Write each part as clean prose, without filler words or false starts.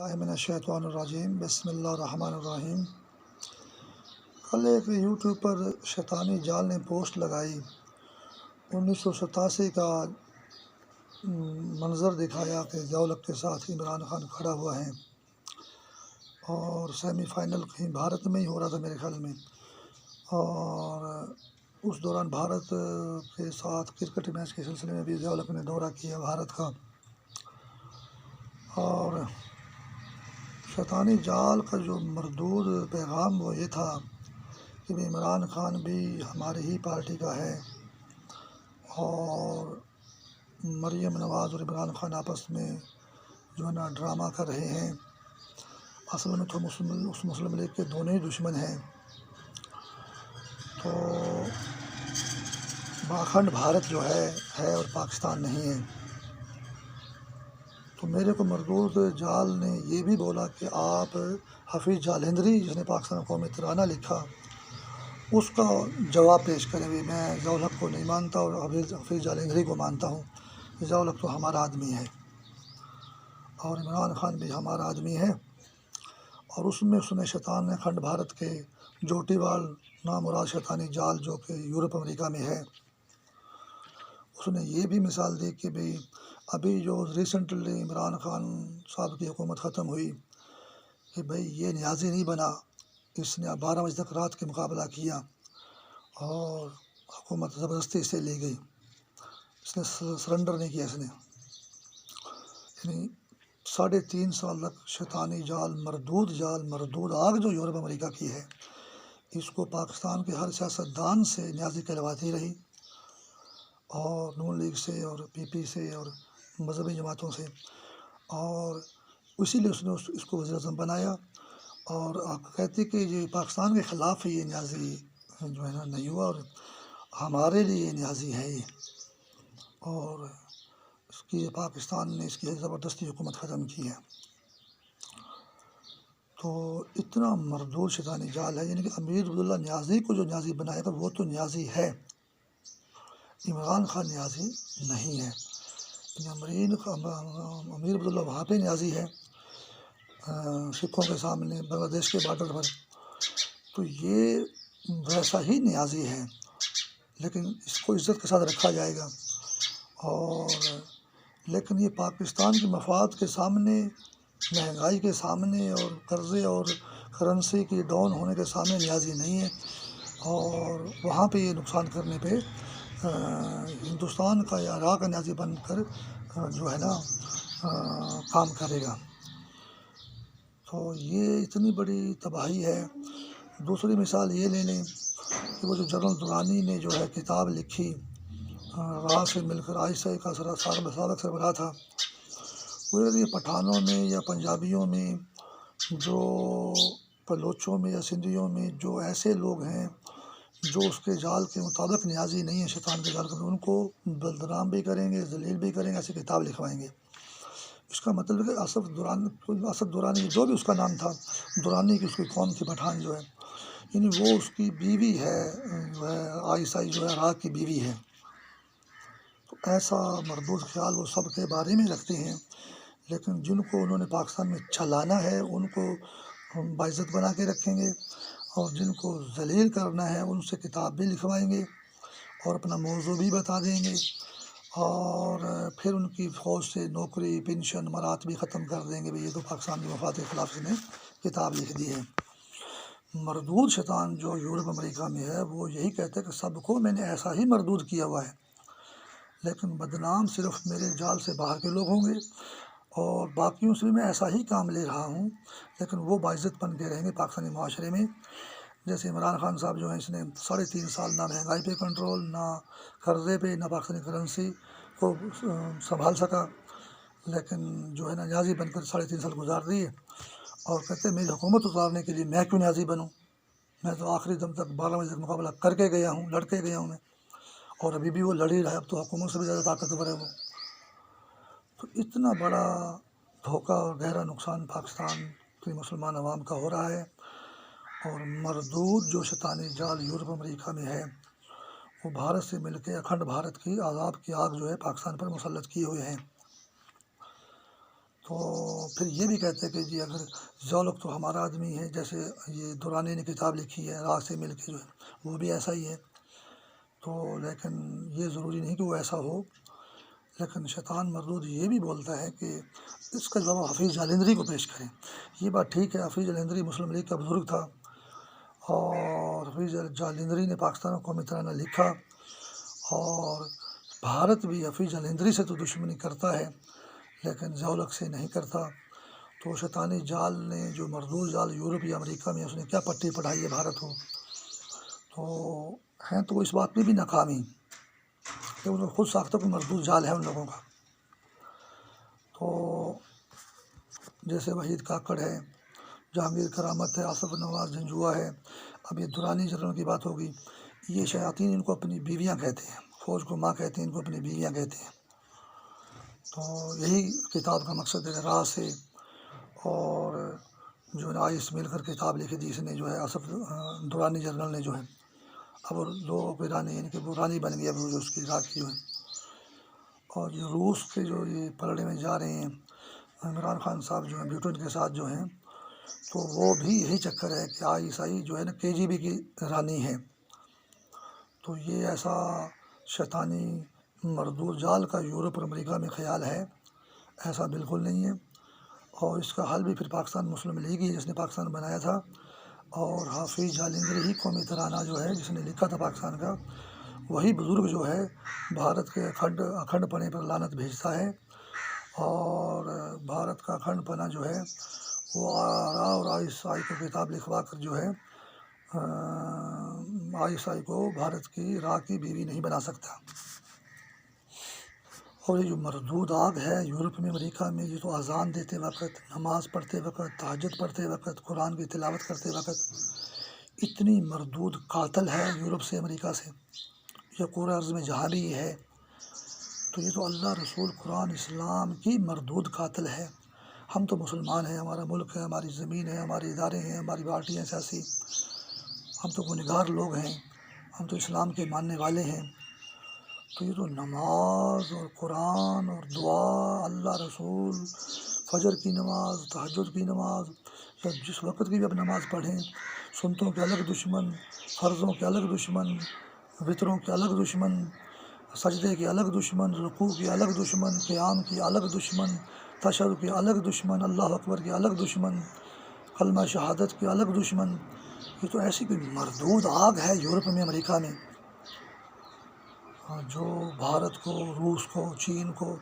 اللہ من الشیطان الرجیم بسم اللہ الرحمن الرحیم۔ کل ایک یوٹیوب پر شیطانی جال نے پوسٹ لگائی، 1987 کا منظر دکھایا کہ ضیاء کے ساتھ عمران خان کھڑا ہوا ہے اور سیمی فائنل کہیں بھارت میں ہی ہو رہا تھا میرے خیال میں، اور اس دوران بھارت کے ساتھ کرکٹ میچ کے سلسلے میں بھی ضیاء نے دورہ کیا بھارت کا، اور شیطانی جال کا جو مردود پیغام وہ یہ تھا کہ عمران خان بھی ہماری ہی پارٹی کا ہے اور مریم نواز اور عمران خان آپس میں جو ہے نا ڈرامہ کر رہے ہیں، اصل میں تو مسلم لیگ کے دونوں ہی دشمن ہیں، تو اکھنڈ بھارت جو ہے اور پاکستان نہیں ہے۔ تو میرے کو مردود جال نے یہ بھی بولا کہ آپ حفیظ جالندھری جس نے پاکستان قومی ترانہ لکھا اس کا جواب پیش کریں بھی، میں ضیاء کو نہیں مانتا اور حفیظ جالندھری کو مانتا ہوں، ضیاء تو ہمارا آدمی ہے اور عمران خان بھی ہمارا آدمی ہے، اور اس نے شیطان نے اکھنڈ بھارت کے جوٹی وال نامراد شیطانی جال جو کہ یورپ امریکہ میں ہے، اس نے یہ بھی مثال دی کہ بھئی ابھی جو ریسنٹلی عمران خان صاحب کی حکومت ختم ہوئی کہ بھئی یہ نیازی نہیں بنا، اس نے 12 بجے تک رات کے مقابلہ کیا اور حکومت زبردستی سے لی گئی، اس نے سرنڈر نہیں کیا، اس نے یعنی 3.5 سال تک شیطانی جال مردود آگ جو یورپ امریکہ کی ہے، اس کو پاکستان کے ہر سیاستدان سے نیازی کہلواتی رہی، اور نون لیگ سے اور پی پی سے اور مذہبی جماعتوں سے، اور اسی لیے اس نے اس کو وزیر اعظم بنایا، اور آپ کہتے کہ یہ پاکستان کے خلاف یہ نیازی جو ہے نا نہیں ہوا، اور ہمارے لیے یہ نیازی ہے یہ، اور اس کی پاکستان نے اس کی زبردستی حکومت ختم کی ہے۔ تو اتنا مردود شیطانی جال ہے، یعنی کہ امیر عبداللہ نیازی کو جو نیازی بنائے گا وہ تو نیازی ہے، عمران خان نیازی نہیں ہے، امیر عبداللہ وہاں پہ نیازی ہے سکھوں کے سامنے بنگلہ دیش کے بارڈر پر، تو یہ ویسا ہی نیازی ہے، لیکن اس کو عزت کے ساتھ رکھا جائے گا، اور لیکن یہ پاکستان کے مفاد کے سامنے، مہنگائی کے سامنے اور قرضے اور کرنسی کی ڈاؤن ہونے کے سامنے نیازی نہیں ہے، اور وہاں پہ یہ نقصان کرنے پہ ہندوستان کا یا عراق کا نیازی بن کر جو ہے نا کام کرے گا، تو یہ اتنی بڑی تباہی ہے۔ دوسری مثال یہ لے لیں کہ وہ جو جنرل درانی نے جو ہے کتاب لکھی راہ سے مل کر آئیسا کا سابق سربراہ تھا، وہ یہ پٹھانوں میں یا پنجابیوں میں جو بلوچوں میں یا سندھیوں میں جو ایسے لوگ ہیں جو اس کے جال کے مطابق نیازی نہیں ہیں شیطان کے جال کے، ان کو بدنام بھی کریں گے، ذلیل بھی کریں گے، ایسی کتاب لکھوائیں گے۔ اس کا مطلب ہے کہ اسد درانی جو بھی اس کا نام تھا، درانی کی اس کی قوم کی پٹھان جو ہے، یعنی وہ اس کی بیوی ہے جو ہے عائشہ جو ہے عراق کی بیوی ہے، تو ایسا مردود خیال وہ سب کے بارے میں رکھتے ہیں، لیکن جن کو انہوں نے پاکستان میں چلانا ہے ان کو ہم باعزت بنا کے رکھیں گے، اور جن کو ذلیل کرنا ہے ان سے کتاب بھی لکھوائیں گے اور اپنا موضوع بھی بتا دیں گے، اور پھر ان کی فوج سے نوکری پینشن مرات بھی ختم کر دیں گے، یہ تو پاکستان کے مفاد کے خلاف اس نے کتاب لکھ دی ہے۔ مردود شیطان جو یورپ امریکہ میں ہے وہ یہی کہتا ہے کہ سب کو میں نے ایسا ہی مردود کیا ہوا ہے، لیکن بدنام صرف میرے جال سے باہر کے لوگ ہوں گے، اور باقیوں سے بھی میں ایسا ہی کام لے رہا ہوں، لیکن وہ باعزت بن کے رہیں گے پاکستانی معاشرے میں۔ جیسے عمران خان صاحب جو ہیں، اس نے 3.5 سال نہ مہنگائی پہ کنٹرول، نہ قرضے پہ، نہ پاکستانی کرنسی کو سنبھال سکا، لیکن جو ہے نا نیازی بن کر 3.5 سال گزار دیے، اور کہتے ہیں میری حکومت اتارنے کے لیے میں کیوں نیازی بنوں، میں تو آخری دم تک 12 بجے تک مقابلہ کر کے گیا ہوں، لڑ کے گیا ہوں میں، اور ابھی بھی وہ لڑ ہی رہا ہے، اب تو حکومت سے بھی زیادہ طاقتور ہے وہ۔ تو اتنا بڑا دھوکہ اور گہرا نقصان پاکستان کی مسلمان عوام کا ہو رہا ہے، اور مردود جو شیطانی جال یورپ امریکہ میں ہے وہ بھارت سے مل کے اکھنڈ بھارت کی عذاب کی آگ جو ہے پاکستان پر مسلط کیے ہوئے ہیں۔ تو پھر یہ بھی کہتے ہیں کہ جی اگر ضیاء تو ہمارا آدمی ہے، جیسے یہ دورانی نے کتاب لکھی ہے راہ سے مل کے جو ہے وہ بھی ایسا ہی ہے، تو لیکن یہ ضروری نہیں کہ وہ ایسا ہو۔ لیکن شیطان مردود یہ بھی بولتا ہے کہ اس کا جواب حفیظ جالندری کو پیش کریں۔ یہ بات ٹھیک ہے، حفیظ جالندری مسلم لیگ کا بزرگ تھا، اور حفیظ جالندری نے پاکستان کو قومی ترانہ لکھا، اور بھارت بھی حفیظ جالندری سے تو دشمنی کرتا ہے لیکن ضیاء سے نہیں کرتا۔ تو شیطانی جال نے جو مردود جال یورپ یا امریکہ میں اس نے کیا پٹی پڑھائی ہے بھارت کو، تو ہیں تو اس بات میں بھی ناکامی کہ انہوں نے خود ساختہ کوئی مردود جال ہے ان لوگوں کا۔ تو جیسے وحید کاکڑ ہے، جہانگیر کرامت ہے، آصف نواز جنجوعہ ہے، اب یہ درانی جنرل کی بات ہوگی، یہ شیاطین ان کو اپنی بیویاں کہتے ہیں، فوج کو ماں کہتے ہیں، ان کو اپنی بیویاں کہتے ہیں۔ تو یہی کتاب کا مقصد ہے، راہ سے اور جو ہے آئس مل کر کتاب لکھی تھی، اس نے جو ہے آصف درانی جنرل نے جو ہے، اب لوگ ایرانی یعنی کہ وہ رانی بن گیا جو اس کی راہ کی جو ہے۔ اور یہ روس کے جو یہ پلڑے میں جا رہے ہیں عمران خان صاحب جو ہیں بیوٹن کے ساتھ جو ہیں، تو وہ بھی یہی چکر ہے کہ عیسائی جو ہے نا KGB کی رانی ہے۔ تو یہ ایسا شیطانی مردود جال کا یورپ اور امریکہ میں خیال ہے، ایسا بالکل نہیں ہے۔ اور اس کا حل بھی پھر پاکستان مسلم لیگ ہی جس نے پاکستان بنایا تھا، اور حافظ جالندری ہی قومی ترانہ جو ہے جس نے لکھا تھا پاکستان کا، وہی بزرگ جو ہے بھارت کے اکھنڈ پنے پر لعنت بھیجتا ہے، اور بھارت کا اکھنڈ پنا جو ہے وہ راہ اور عیسائی کو کتاب لکھوا کر جو ہے عیسائی کو بھارت کی راہ کی بیوی نہیں بنا سکتا۔ اور یہ جو مردود آگ ہے یورپ میں امریکہ میں، یہ تو اذان دیتے وقت، نماز پڑھتے وقت، تہجد پڑھتے وقت، قرآن کی تلاوت کرتے وقت اتنی مردود قاتل ہے یورپ سے امریکہ سے، یا پورے عرض میں جہاں بھی ہے، تو یہ تو اللہ رسول قرآن اسلام کی مردود قاتل ہے۔ ہم تو مسلمان ہیں، ہمارا ملک ہے، ہماری زمین ہے، ہمارے ادارے ہیں، ہماری پارٹیاں سیاسی، ہم تو گنہگار لوگ ہیں، ہم تو اسلام کے ماننے والے ہیں، تو یہ تو نماز اور قرآن اور دعا، اللہ رسول، فجر کی نماز، تہجد کی نماز، یا جس وقت کی بھی اب نماز پڑھیں، سنتوں کے الگ دشمن، فرضوں کے الگ دشمن، وطروں کے الگ دشمن، سجدے کے الگ دشمن، رکوع کے الگ دشمن، قیام کی الگ دشمن، تشہد کے الگ دشمن، اللہ اکبر کے الگ دشمن، کلمہ شہادت کے الگ دشمن۔ یہ تو ایسی کوئی مردود آگ ہے یورپ میں امریکہ میں، جو بھارت کو، روس کو، چین کو،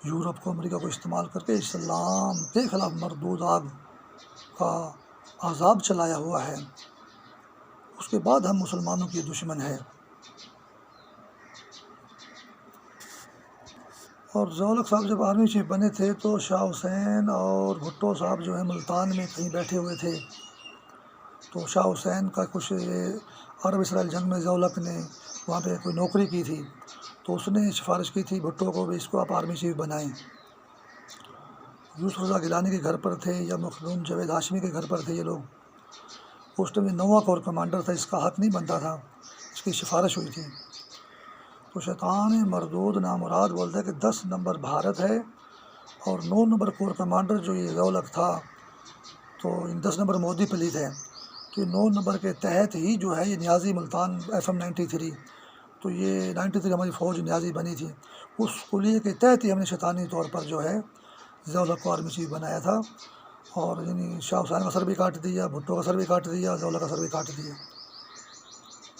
یورپ کو، امریکہ کو استعمال کر کے اسلام کے خلاف مردود آگ کا عذاب چلایا ہوا ہے۔ اس کے بعد ہم مسلمانوں کی دشمن ہے۔ اور ضیاء صاحب جب آرمی چیف بنے تھے تو شاہ حسین اور بھٹو صاحب جو ہیں ملتان میں کہیں بیٹھے ہوئے تھے، تو شاہ حسین کا کچھ عرب اسرائیل جنگ میں ضیاء نے وہاں پہ کوئی نوکری کی تھی، تو اس نے سفارش کی تھی بھٹو کو بھی اس کو آپ آرمی چیف بنائیں۔ یوسف رضا گیلانی کے گھر پر تھے یا مخدوم جاوید ہاشمی کے گھر پر تھے یہ لوگ، اس ٹائم 9واں کور کمانڈر تھا، اس کا حق نہیں بنتا تھا، اس کی سفارش ہوئی تھی۔ تو شیطان مردود نامراد بولتا ہے کہ 10 نمبر بھارت ہے اور 9 نمبر کور کمانڈر جو یہ ضیاء تھا، تو 10 نمبر مودی پلیت ہے، تو یہ 9 نمبر کے تحت ہی جو ہے یہ نیازی ملتان FM 93، تو یہ 93 ہماری فوج نیازی بنی تھی، اس کلیے کے تحت ہی ہم نے شیطانی طور پر جو ہے ضیاء کو آرمی چیف بنایا تھا، اور یعنی شاہ حسین کا سر بھی کاٹ دیا، بھٹو کا سر بھی کاٹ دیا، ضیاء کا سر بھی کاٹ دیا۔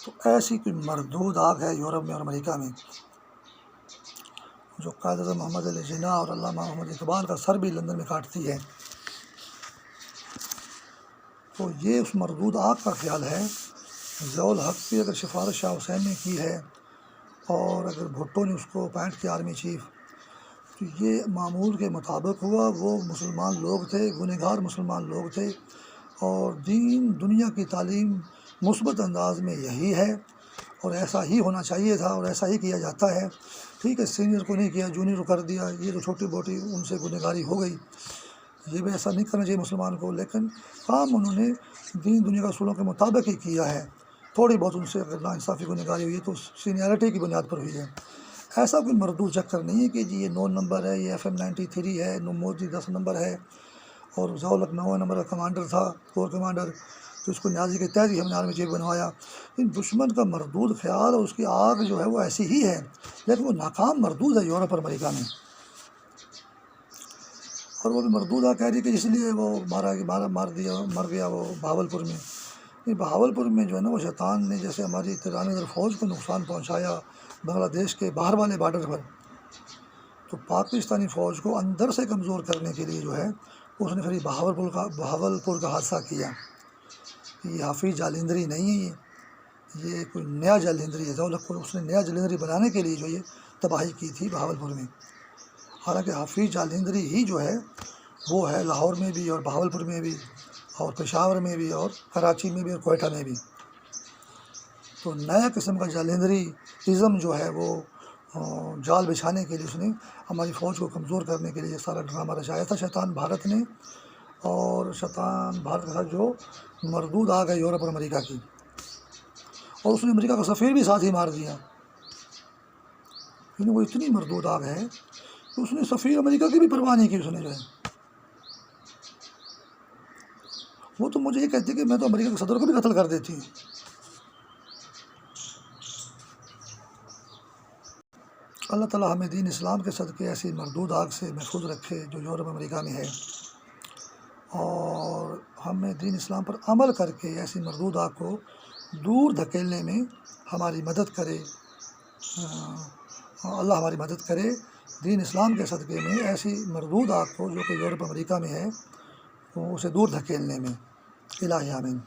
تو ایسی کوئی مردود آگ ہے یورپ میں اور امریکہ میں، جو قائد اعظم محمد علی جناح اور علامہ محمد اقبال کا سر بھی لندن میں کاٹتی ہے۔ تو یہ اس مردود آگ کا خیال ہے۔ ضیاء کی اگر سفارش شاہ حسین نے کی ہے اور اگر بھٹو نے اس کو اپائنٹ کیا آرمی چیف، تو یہ معمول کے مطابق ہوا، وہ مسلمان لوگ تھے، گنہگار مسلمان لوگ تھے، اور دین دنیا کی تعلیم مثبت انداز میں یہی ہے، اور ایسا ہی ہونا چاہیے تھا، اور ایسا ہی کیا جاتا ہے۔ ٹھیک ہے، سینئر کو نہیں کیا، جونیئر کو کر دیا، یہ تو چھوٹی موٹی ان سے گنہگاری ہو گئی، یہ بھی ایسا نہیں کرنا چاہیے مسلمان کو، لیکن کام انہوں نے دین دنیا کے اصولوں کے مطابق ہی کیا ہے۔ تھوڑی بہت ان سے اگر ناانصافی گنہگاری ہوئی ہے تو سینئرٹی کی بنیاد پر ہوئی ہے، ایسا کوئی مردود چکر نہیں ہے کہ جی یہ 9 نمبر ہے، یہ FM-93 ہے، مودی 10 نمبر ہے، اور ضیاء الحق 9 نمبر کا کمانڈر تھا، کور کمانڈر، تو اس کو نیازی کے تحت ہی ہم نے آرمی چیف بنوایا۔ ان دشمن کا مردود خیال اور اس کی آگ جو ہے وہ ایسی ہی ہے، لیکن وہ ناکام مردود ہے یورپ اور امریکہ میں، اور وہ بھی مردود کہہ رہی کہ اس لیے وہ مر گیا وہ بہاولپور میں۔ نہیں، بہاولپور میں جو ہے نا وہ شیطان نے جیسے ہماری تیرانی فوج کو نقصان پہنچایا بنگلہ دیش کے باہر والے بارڈر پر، تو پاکستانی فوج کو اندر سے کمزور کرنے کے لیے جو ہے اس نے پھر بہاولپور کا حادثہ کیا۔ یہ حفیظ جالندھری نہیں ہے، یہ کوئی نیا جالندھری ہے، اس نے نیا جالندھری بنانے کے لیے جو یہ تباہی کی تھی بہاولپور میں۔ حالانکہ حفیظ جالندھری ہی جو ہے وہ ہے لاہور میں بھی اور بہاولپور میں بھی اور پشاور میں بھی اور کراچی میں بھی اور کوئٹہ میں بھی۔ تو نیا قسم کا جالندھری ازم جو ہے وہ جال بچھانے کے لیے اس نے ہماری فوج کو کمزور کرنے کے لیے سارا ڈرامہ رچایا تھا شیطان بھارت نے، اور شیطان بھارت کے ساتھ جو مردود آ گئے یورپ اور امریکہ کی، اور اس نے امریکہ کا سفیر بھی ساتھ ہی مار دیا۔ یعنی وہ اتنی مردود آگ ہے کہ اس نے سفیر امریکہ کی بھی پرواہ نہیں کی، اس نے جو ہے وہ تو مجھے یہ کہتی کہ میں تو امریکہ کے صدر کو بھی قتل کر دیتی ہوں۔ اللہ تعالیٰ ہمیں دین اسلام کے صدقے ایسی مردود آگ سے محفوظ رکھے جو یورپ امریکہ میں ہے، اور ہمیں دین اسلام پر عمل کر کے ایسی مردود آگ کو دور دھکیلنے میں ہماری مدد کرے۔ اللہ ہماری مدد کرے دین اسلام کے صدقے میں ایسی مردود آگ کو جو کہ یورپ امریکہ میں ہے اسے دور دھکیلنے میں۔ الہی آمین۔